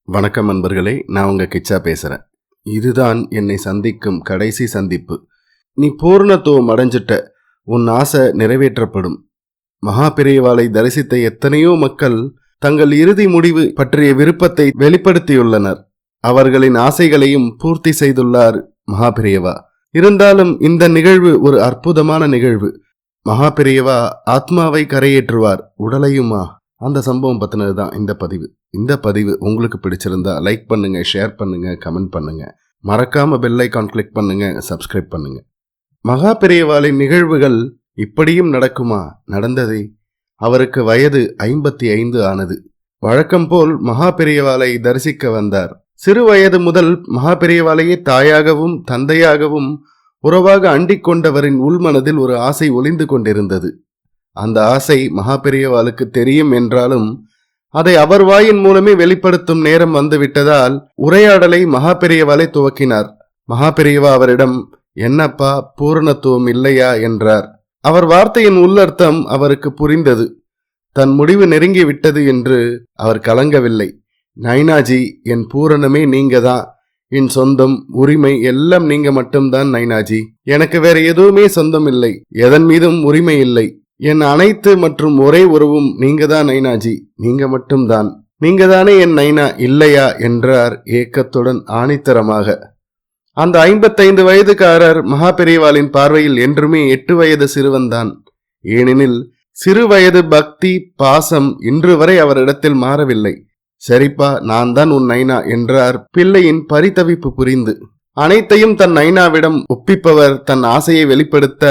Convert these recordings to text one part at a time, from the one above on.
வணக்கம் நண்பர்களே, நான் உங்க கிச்சா பேசுறேன். இதுதான் என்னை சந்திக்கும் கடைசி சந்திப்பு. நீ பூர்ணத்துவம் அடைஞ்சிட்ட, உன் ஆசை நிறைவேற்றப்படும். மகா பெரியவாளை தரிசித்த எத்தனையோ மக்கள் தங்கள் இறுதி முடிவு பற்றிய விருப்பத்தை வெளிப்படுத்தியுள்ளனர். அவர்களின் ஆசைகளையும் பூர்த்தி செய்துள்ளார் மகா பெரியவா. இருந்தாலும் இந்த நிகழ்வு ஒரு அற்புதமான நிகழ்வு. மகா பெரியவா ஆத்மாவை கரையேற்றுவார், உடலையுமா? அந்த சம்பவம் பத்தினது தான் இந்த பதிவு உங்களுக்கு பிடிச்சிருந்தா லைக் பண்ணுங்க, ஷேர் பண்ணுங்க, கமெண்ட் பண்ணுங்க. மறக்காம பெல் ஐகான் கிளிக் பண்ணுங்க, சப்ஸ்கிரைப் பண்ணுங்க. மகா பெரியவாளின் நிகழ்வுகள் இப்படியும் நடக்குமா? நடந்ததே. அவருக்கு வயது 55 ஆனது. வழக்கம் போல் மகா பெரியவாளை தரிசிக்க வந்தார். சிறு வயது முதல் மகா பெரியவாளையே தாயாகவும் தந்தையாகவும் உறவாக அண்டிக் கொண்டவரின் உள்மனதில் ஒரு ஆசை ஒளிந்து கொண்டிருந்தது. அந்த ஆசை மகா பெரியவாளுக்கு தெரியும் என்றாலும் அதை அவர் வாயின் மூலமே வெளிப்படுத்தும் நேரம் வந்துவிட்டதால் உரையாடலை மகா பெரியவாளை துவக்கினார். மகா பெரியவா அவரிடம், என்னப்பா பூரணத்துவம் இல்லையா என்றார். அவர் வார்த்தையின் உள்ளர்த்தம் அவருக்கு புரிந்தது. தன் முடிவு நெருங்கி விட்டது என்று அவர் கலங்கவில்லை. நைனாஜி, என் பூரணமே நீங்க தான். என் சொந்தம், உரிமை எல்லாம் நீங்க மட்டும்தான் நைனாஜி. எனக்கு வேற எதுவுமே சொந்தம் இல்லை, எதன் மீதும் உரிமை இல்லை. என் அனைத்து மற்றும் ஒரே உறவும் நீங்க தான் நைனாஜி, நீங்க மட்டும்தான். நீங்க தானே என் நைனா, இல்லையா என்றார் ஏக்கத்துடன் ஆணித்தரமாக. அந்த 55 வயதுக்காரர் மகா பெரியவாளின் பார்வையில் என்றுமே 8 வயது சிறுவன்தான். ஏனெனில் சிறு வயது பக்தி பாசம் இன்று வரை அவரிடத்தில் மாறவில்லை. சரிப்பா, நான் தான் உன் நைனா என்றார் பிள்ளையின் பரிதவிப்பு புரிந்து. அனைத்தையும் தன் நைனாவிடம் ஒப்பிப்பவர் தன் ஆசையை வெளிப்படுத்த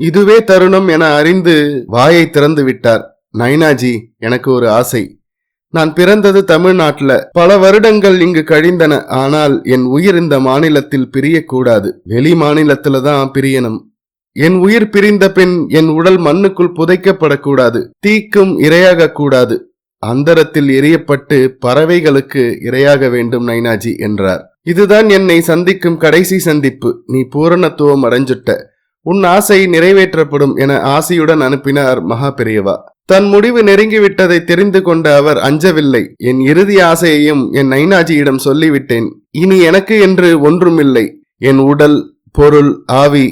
இதுவே தருணம் என அறிந்து வாயை திறந்து விட்டார். நைனாஜி, எனக்கு ஒரு ஆசை. நான் பிறந்தது தமிழ்நாட்டுல. பல வருடங்கள் இங்கு கழிந்தன. ஆனால் என் உயிர் இந்த மாநிலத்தில் பிரியக்கூடாது. வெளி மாநிலத்துல தான் பிரியணும். என் உயிர் பிரிந்த பின் என் உடல் மண்ணுக்குள் புதைக்கப்படக்கூடாது. தீக்கும் இரையாக கூடாது. அந்தரத்தில் எரியப்பட்டு பறவைகளுக்கு இரையாக வேண்டும் நைனாஜி என்றார். இதுதான் என்னை சந்திக்கும் கடைசி சந்திப்பு. நீ பூரணத்துவம் அடைஞ்சிட்ட, உன் ஆசை நிறைவேற்றப்படும் என ஆசையுடன் அனுப்பினார் மகா பெரியவா. தன் முடிவு நெருங்கிவிட்டதை தெரிந்து கொண்ட அவர் அஞ்சவில்லை. என் இறுதி ஆசையையும் என் நைனாஜியிடம் சொல்லிவிட்டேன். இனி எனக்கு என்று ஒன்றுமில்லை. என் உடல், பொருள், ஆவி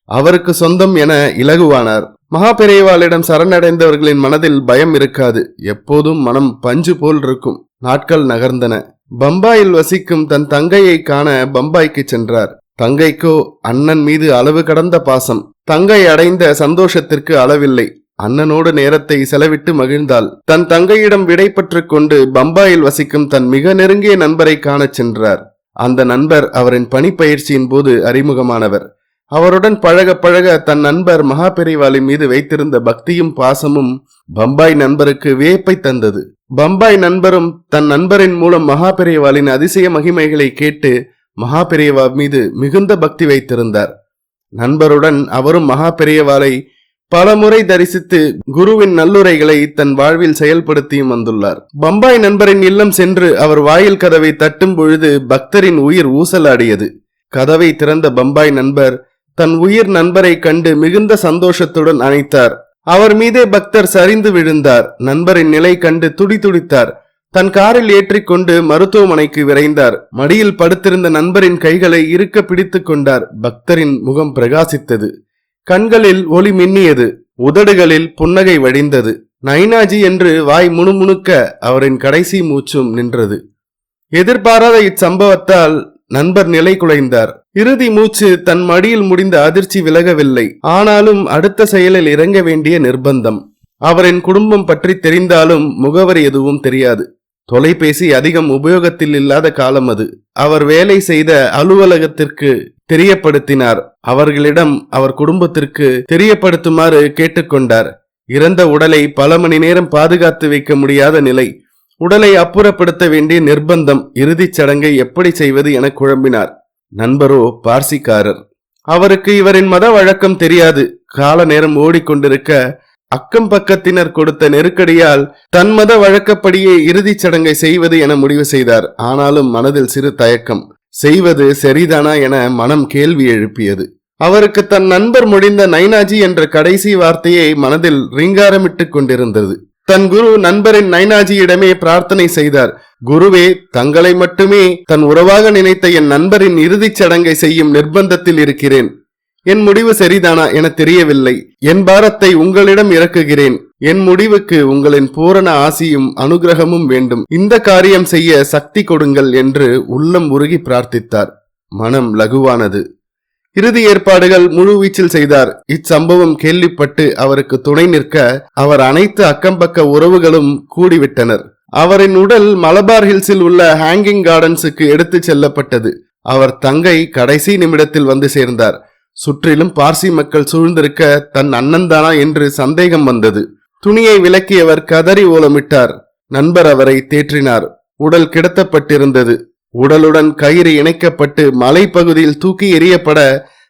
அவருக்கு சொந்தம் என இலகுவானார். மகா பெரியவாளிடம் சரணடைந்தவர்களின் மனதில் பயம் இருக்காது. எப்போதும் மனம் பஞ்சு போல் இருக்கும். நாட்கள் நகர்ந்தன. பம்பாயில் வசிக்கும் தன் தங்கையை காண பம்பாய்க்கு சென்றார். தங்கைக்கோ அண்ணன் மீது அளவு கடந்த பாசம். தங்கை அடைந்த சந்தோஷத்திற்கு அளவில்லை. அண்ணனோடு நேரத்தை செலவிட்டு மகிழ்ந்தாள். தன் தங்கையிடம் விடை பெற்றுக் கொண்டு பம்பாயில் வசிக்கும் தன் மிக நெருங்கிய நண்பரை காணச் சென்றார். அந்த நண்பர் அவரின் பணிப்பயிற்சியின் போது அறிமுகமானவர். அவருடன் பழக பழக தன் நண்பர் மகா பெரியவாளின் மீது வைத்திருந்த பக்தியும் பாசமும் பம்பாய் நண்பருக்கு வியப்பை தந்தது. பம்பாய் நண்பரும் தன் நண்பரின் மூலம் மகா பெரியவாளின் அதிசய மகிமைகளை கேட்டு மகா பெரியவா மீது மிகுந்த பக்தி வைத்திருந்தார். நண்பருடன் அவரும் மகா பெரியவாளை பல முறை தரிசித்து குருவின் நல்லுரைகளை தன் வாழ்வில் செயல்படுத்தியும் வந்துள்ளார். பம்பாய் நண்பரின் இல்லம் சென்று அவர் வாயில் கதவை தட்டும் பொழுது பக்தரின் உயிர் ஊசலாடியது. கதவை திறந்த பம்பாய் நண்பர் தன் உயிர் நண்பரை கண்டு மிகுந்த சந்தோஷத்துடன் அணைத்தார். அவர் மீதே பக்தர் சரிந்து விழுந்தார். நண்பரின் நிலை கண்டு துடித்தார். தன் காரில் ஏற்றிக்கொண்டு மருத்துவமனைக்கு விரைந்தார். மடியில் படுத்திருந்த நண்பரின் கைகளை இறுக்க பிடித்துக் கொண்டார். பக்தரின் முகம் பிரகாசித்தது. கண்களில் ஒளி மின்னியது. உதடுகளில் புன்னகை வழிந்தது. நைனாஜி என்று வாய் முணுமுணுக்க அவரின் கடைசி மூச்சும் நின்றது. எதிர்பாராத இச்சம்பவத்தால் நண்பர் நிலை குலைந்தார். இறுதி மூச்சு தன் மடியில் முடிந்த அதிர்ச்சி விலகவில்லை. ஆனாலும் அடுத்த செயலில் இறங்க வேண்டிய நிர்பந்தம். அவரின் குடும்பம் பற்றி தெரிந்தாலும் முகவரி எதுவும் தெரியாது. தொலைபேசி அதிகம் உபயோகத்தில் இல்லாத காலம் அது. அவர் வேலை செய்த அலுவலகத்திற்கு தெரியப்படுத்தினார். அவர்களிடம் அவர் குடும்பத்திற்கு தெரியப்படுத்துமாறு கேட்டுக்கொண்டார். இறந்த உடலை பல மணி நேரம் பாதுகாத்து வைக்க முடியாத நிலை. உடலை அப்புறப்படுத்த வேண்டிய நிர்பந்தம். இறுதிச் சடங்கை எப்படி செய்வது என குழம்பினார். நண்பரோ பார்சிக்காரர். அவருக்கு இவரின் மத வழக்கம் தெரியாது. கால நேரம் ஓடிக்கொண்டிருக்க அக்கம் பக்கத்தினர் கொடுத்த நெருக்கடியால் தன் மத வழக்கப்படியே இறுதிச் சடங்கை செய்வது என முடிவு செய்தார். ஆனாலும் மனதில் சிறு தயக்கம். செய்வது சரிதானா என மனம் கேள்வி எழுப்பியது. அவருக்கு தன் நண்பர் முடிந்த நைனாஜி என்ற கடைசி வார்த்தையை மனதில் ரீங்காரமிட்டுக் கொண்டிருந்தது. தன் குரு நண்பரின் நைனாஜியிடமே பிரார்த்தனை செய்தார். குருவே, தங்களை மட்டுமே தன் உறவாக நினைத்த என் நண்பரின் இறுதிச் சடங்கை செய்யும் நிர்பந்தத்தில் இருக்கிறேன். என் முடிவு சரிதானா என தெரியவில்லை. என் பாரத்தை உங்களிடம் இறக்குகிறேன். என் முடிவுக்கு உங்களின் பூரண ஆசியும் அனுகிரகமும் வேண்டும். இந்த காரியம் செய்ய சக்தி கொடுங்கள் என்று உள்ளம் உருகி பிரார்த்தித்தார். மனம் லகுவானது. இறுதி ஏற்பாடுகள் முழுவீச்சில் செய்தார். இச்சம்பவம் கேள்விப்பட்டு அவருக்கு துணை நிற்க அவர் அனைத்து அக்கம்பக்க உறவுகளும் கூடிவிட்டனர். அவரின் உடல் மலபார் ஹில்ஸில் உள்ள ஹேங்கிங் கார்டன்ஸுக்கு எடுத்து செல்லப்பட்டது. அவர் தங்கை கடைசி நிமிடத்தில் வந்து சேர்ந்தார். சுற்றிலும் பார்சி மக்கள் சூழ்ந்திருக்க தன் அண்ணன்தானா என்று சந்தேகம் வந்தது. துணியை விலக்கியவர் கதறி ஓலமிட்டார். நண்பர் அவரை தேற்றினார். உடல் கிடத்தப்பட்டிருந்தது. உடலுடன் கயிறு இணைக்கப்பட்டு மலைப்பகுதியில் தூக்கி எறியப்பட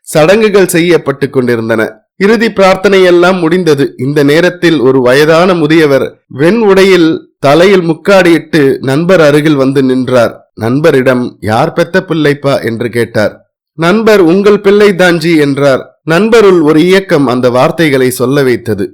சடங்குகள் செய்யப்பட்டு கொண்டிருந்தன. இறுதி பிரார்த்தனை எல்லாம் முடிந்தது. இந்த நேரத்தில் ஒரு வயதான முதியவர் வெண் உடையில் தலையில் முக்காடியிட்டு நண்பர் அருகில் வந்து நின்றார். நண்பரிடம், யார் பெத்த பிள்ளைப்பா என்று கேட்டார். நண்பர், உங்கள் பிள்ளை தான்ஜி என்றார். நண்பருள் ஒரு இயக்கம் அந்த வார்த்தைகளை சொல்ல வைத்தது.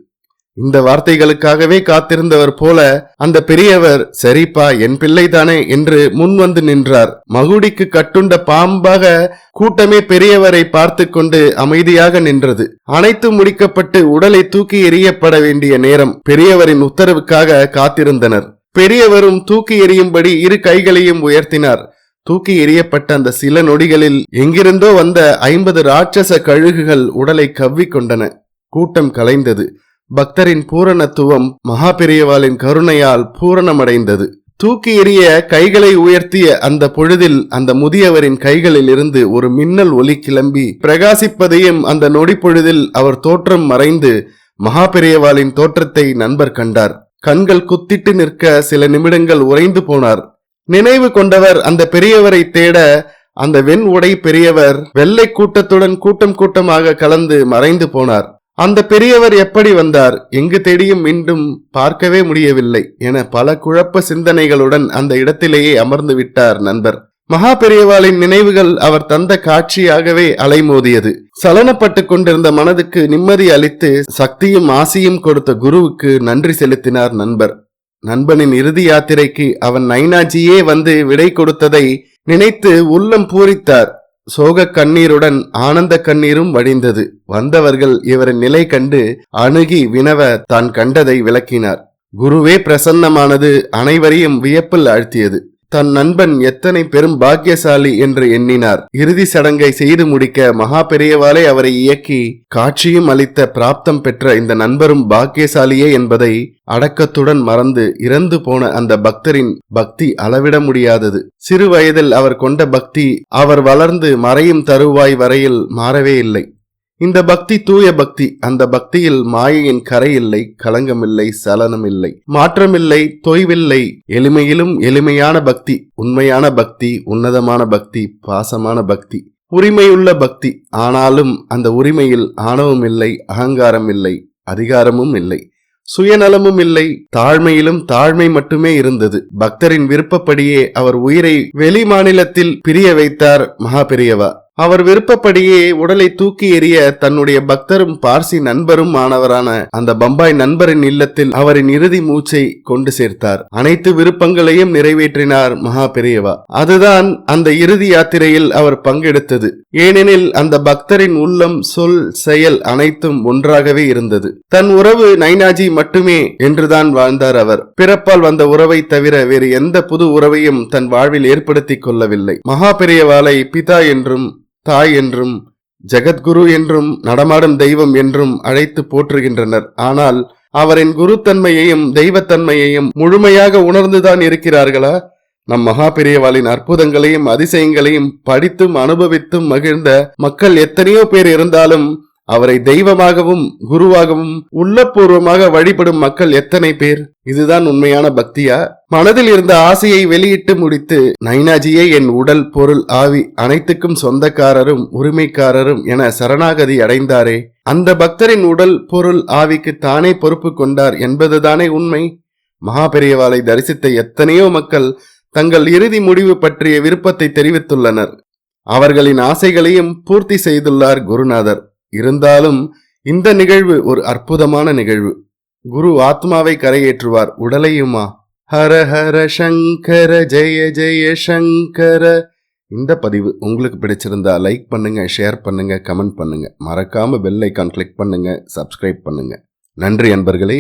இந்த வார்த்தைகளுக்காகவே காத்திருந்தவர் போல அந்த பெரியவர், சரிப்பா, என் பிள்ளைதானே என்று முன் வந்து நின்றார். மகுடிக்கு கட்டுண்ட பாம்பாக கூட்டமே பெரியவரை பார்த்து கொண்டு அமைதியாக நின்றது. அனைத்து முடிக்கப்பட்டு உடலை தூக்கி எறியப்பட வேண்டிய நேரம். பெரியவரின் உத்தரவுக்காக காத்திருந்தனர். பெரியவரும் தூக்கி எறியும்படி இரு கைகளையும் உயர்த்தினார். தூக்கி எறியப்பட்ட அந்த சில நொடிகளில் எங்கிருந்தோ வந்த 50 ராட்சச கழுகுகள் உடலை கவ்விக்கொண்டன. கூட்டம் கலைந்தது. பக்தரின் பூரணத்துவம் மகா பெரியவாளின் கருணையால் பூரணமடைந்தது. தூக்கி எறிய கைகளை உயர்த்திய அந்த பொழுதில் அந்த முதியவரின் கைகளில் இருந்து ஒரு மின்னல் ஒளி கிளம்பி பிரகாசிப்பதையும் அந்த நொடி பொழுதில் அவர் தோற்றம் மறைந்து மகா பெரியவாளின் தோற்றத்தை நண்பர் கண்டார். கண்கள் குத்திட்டு நிற்க சில நிமிடங்கள் உறைந்து போனார். நினைவு கொண்டவர் அந்த பெரியவரை தேட அந்த வெண் உடை பெரியவர் வெள்ளை கூட்டத்துடன் கூட்டம் கூட்டமாக கலந்து மறைந்து போனார். அந்த பெரியவர் எப்படி வந்தார், எங்கு தேடியும் மீண்டும் பார்க்கவே முடியவில்லை என பல குழப்ப சிந்தனைகளுடன் அந்த இடத்திலேயே அமர்ந்து விட்டார் நண்பர். மகா பெரியவாளின் நினைவுகள் அவர் தந்த காட்சியாகவே அலைமோதியது. சலனப்பட்டு கொண்டிருந்த மனதுக்கு நிம்மதி அளித்து சக்தியும் ஆசியும் கொடுத்த குருவுக்கு நன்றி செலுத்தினார் நண்பர். நண்பனின் இறுதி யாத்திரைக்கு அவன் நைனாஜியே வந்து விடை கொடுத்ததை நினைத்து உள்ளம் பூரித்தார். சோக கண்ணீருடன் ஆனந்த கண்ணீரும் வடிந்தது. வந்தவர்கள் இவரின் நிலை கண்டு அணுகி வினவ தான் கண்டதை விளக்கினார். குருவே பிரசன்னமானது அனைவரையும் வியப்பில் ஆழ்த்தியது. தன் நண்பன் எத்தனை பெரும் பாக்கியசாலி என்று எண்ணினார். இறுதி சடங்கை செய்து முடிக்க மகா பெரியவாளே அவரை இயக்கி காட்சியும் அளித்த பிராப்தம் பெற்ற இந்த நண்பரும் பாக்கியசாலியே என்பதை அடக்கத்துடன் மறந்து இறந்து போன அந்த பக்தரின் பக்தி அளவிட முடியாதது. சிறு வயதில் அவர் கொண்ட பக்தி அவர் வளர்ந்து மறையும் தருவாய் வரையில் மாறவே இல்லை. இந்த பக்தி தூய பக்தி. அந்த பக்தியில் மாயையின் கரை இல்லை, களங்கமில்லை, சலனமில்லை, மாற்றமில்லை, தொய்வில்லை. எளிமையிலும் எளிமையான பக்தி, உண்மையான பக்தி, உன்னதமான பக்தி, பாசமான பக்தி, உரிமையுள்ள பக்தி. ஆனாலும் அந்த உரிமையில் ஆணவம் இல்லை, அகங்காரம் இல்லை, அதிகாரமும் இல்லை, சுயநலமும் இல்லை. தாழ்மையிலும் தாழ்மை மட்டுமே இருந்தது. பக்தரின் விருப்பப்படியே அவர் உயிரை வெளி மாநிலத்தில் பிரிய வைத்தார் மகா பெரியவா. அவர் விருப்பப்படியே உடலை தூக்கி எறிய தன்னுடைய பக்தரும் பார்சி நண்பரும் ஆனவரான அந்த பம்பாய் நண்பரின் இல்லத்தில் அவரின் இறுதி மூச்சை கொண்டு சேர்த்தார். அனைத்து விருப்பங்களையும் நிறைவேற்றினார் மகா பெரியவா. அதுதான் அந்த இறுதி யாத்திரையில் அவர் பங்கெடுத்தது. ஏனெனில் அந்த பக்தரின் உள்ளம், சொல், செயல் அனைத்தும் ஒன்றாகவே இருந்தது. தன் உறவு நைனாஜி மட்டுமே என்றுதான் வாழ்ந்தார் அவர். பிறப்பால் வந்த உறவை தவிர வேறு எந்த புது உறவையும் தன் வாழ்வில் ஏற்படுத்திக் கொள்ளவில்லை. மகா பெரியவாளை பிதா என்றும் தாய் என்றும் ஜெகத்குரு என்றும் நடமாடும் தெய்வம் என்றும் அழைத்து போற்றுகின்றனர். ஆனால் அவரின் குருத்தன்மையையும் தெய்வத்தன்மையையும் முழுமையாக உணர்ந்துதான் இருக்கிறார்களா? நம் மகா பெரியவாளின் அற்புதங்களையும் அதிசயங்களையும் படித்தும் அனுபவித்தும் மகிழ்ந்த மக்கள் எத்தனையோ பேர் இருந்தாலும் அவரை தெய்வமாகவும் குருவாகவும் உள்ளபூர்வமாக வழிபடும் மக்கள் எத்தனை பேர்? இதுதான் உண்மையான பக்தியா? மனதில் இருந்த ஆசையை வெளியிட்டு முடித்து, நைனாஜியே என் உடல், பொருள், ஆவி அனைத்துக்கும் சொந்தக்காரரும் உரிமைக்காரரும் என சரணாகதி அடைந்தாரே, அந்த பக்தரின் உடல், பொருள், ஆவிக்கு தானே பொறுப்பு கொண்டார் என்பதுதானே உண்மை. மகா பெரியவாளை தரிசித்த எத்தனையோ மக்கள் தங்கள் இறுதி முடிவு பற்றிய விருப்பத்தை தெரிவித்துள்ளனர். அவர்களின் ஆசைகளையும் பூர்த்தி செய்துள்ளார் குருநாதர். இருந்தாலும் இந்த நிகழ்வு ஒரு அற்புதமான நிகழ்வு. குரு ஆத்மாவை கரையேற்றுவார், உடலையுமா? ஹர ஹர சங்கர ஜெய ஜெய சங்கர. இந்த பதிவு உங்களுக்கு பிடிச்சிருந்தா லைக் பண்ணுங்க, ஷேர் பண்ணுங்க, கமெண்ட் பண்ணுங்க. மறக்காம பெல் ஐக்கான் கிளிக் பண்ணுங்க, சப்ஸ்கிரைப் பண்ணுங்க. நன்றி அன்பர்களே.